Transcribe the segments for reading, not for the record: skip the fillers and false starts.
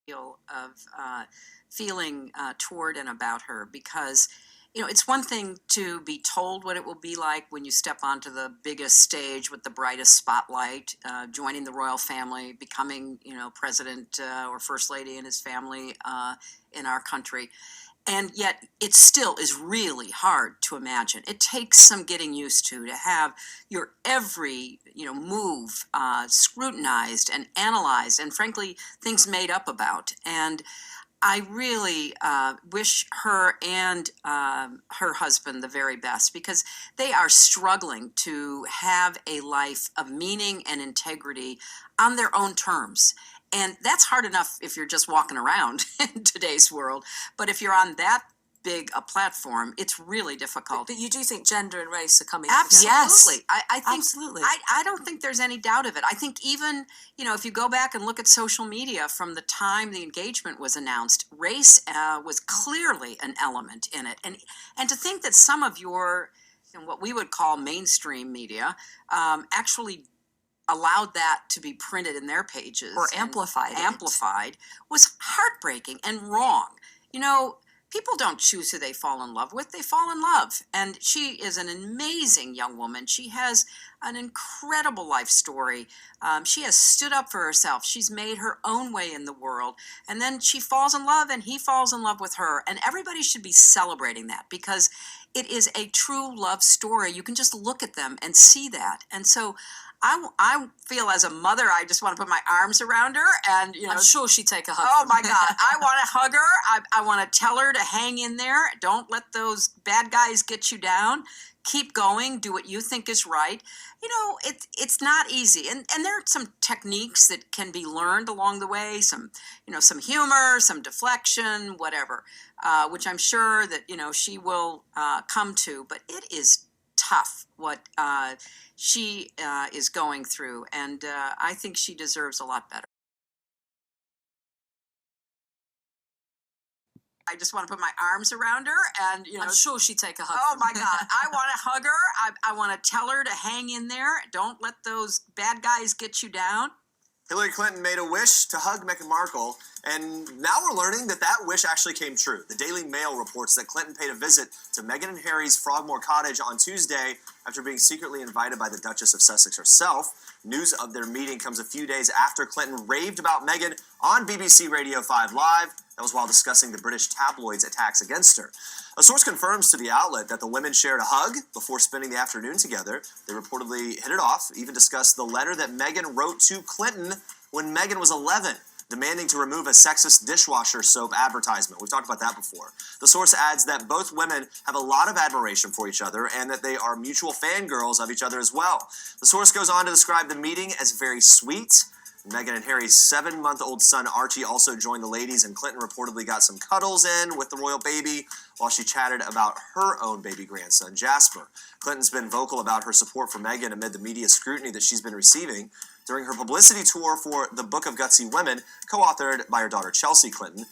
deal of feeling toward and about her because, it's one thing to be told what it will be like when you step onto the biggest stage with the brightest spotlight, joining the royal family, becoming, president or first lady in his family in our country. And yet it still is really hard to imagine. It takes some getting used to have your every move scrutinized and analyzed, and frankly things made up about. And I really wish her and her husband the very best, because they are struggling to have a life of meaning and integrity on their own terms. And that's hard enough if you're just walking around in today's world. But if you're on that big a platform, it's really difficult. But you do think gender and race are coming Absolutely. together? Yes. I think, absolutely. I don't think there's any doubt of it. I think even, if you go back and look at social media from the time the engagement was announced, race was clearly an element in it. And to think that some of your, what we would call mainstream media, actually allowed that to be printed in their pages or amplified was heartbreaking and wrong. People don't choose who they fall in love with. They fall in love. And she is an amazing young woman. She has an incredible life story. She has stood up for herself. She's made her own way in the world. And then she falls in love and he falls in love with her. And everybody should be celebrating that, because it is a true love story. You can just look at them and see that. And so I feel as a mother, I just want to put my arms around her and, I'm sure she'd take a hug. Oh my God. I want to hug her. I want to tell her to hang in there. Don't let those bad guys get you down. Keep going. Do what you think is right. It's not easy. And there are some techniques that can be learned along the way. Some humor, some deflection, whatever, which I'm sure that, she will come to. But it is tough what she is going through, and I think she deserves a lot better. I just want to put my arms around her and, I'm sure she'd take a hug. Oh my God. I want to hug her. I want to tell her to hang in there. Don't let those bad guys get you down. Hillary Clinton made a wish to hug Meghan Markle, and now we're learning that wish actually came true. The Daily Mail reports that Clinton paid a visit to Meghan and Harry's Frogmore Cottage on Tuesday after being secretly invited by the Duchess of Sussex herself. News of their meeting comes a few days after Clinton raved about Meghan on BBC Radio 5 Live. That was while discussing the British tabloids' attacks against her. A source confirms to the outlet that the women shared a hug before spending the afternoon together. They reportedly hit it off, even discussed the letter that Meghan wrote to Clinton when Meghan was 11, demanding to remove a sexist dishwasher soap advertisement. We've talked about that before. The source adds that both women have a lot of admiration for each other and that they are mutual fangirls of each other as well. The source goes on to describe the meeting as very sweet. Meghan and Harry's 7-month-old son Archie also joined the ladies, and Clinton reportedly got some cuddles in with the royal baby while she chatted about her own baby grandson, Jasper. Clinton's been vocal about her support for Meghan amid the media scrutiny that she's been receiving. During her publicity tour for the Book of Gutsy Women, co-authored by her daughter Chelsea Clinton,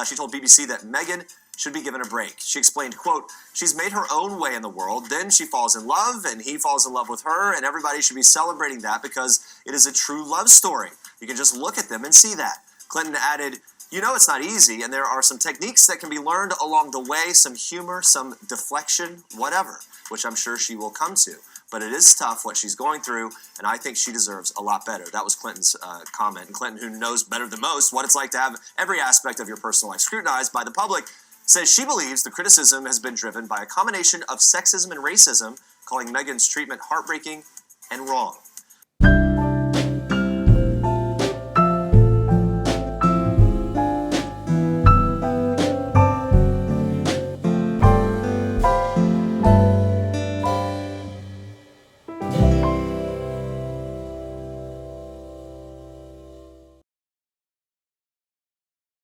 she told BBC that Meghan should be given a break. She explained, quote, "She's made her own way in the world, then she falls in love, and he falls in love with her, and everybody should be celebrating that because it is a true love story. You can just look at them and see that." Clinton added, "It's not easy, and there are some techniques that can be learned along the way, some humor, some deflection, whatever," which I'm sure she will come to. But it is tough what she's going through, and I think she deserves a lot better. That was Clinton's comment. And Clinton, who knows better than most what it's like to have every aspect of your personal life scrutinized by the public, says she believes the criticism has been driven by a combination of sexism and racism, calling Meghan's treatment heartbreaking and wrong.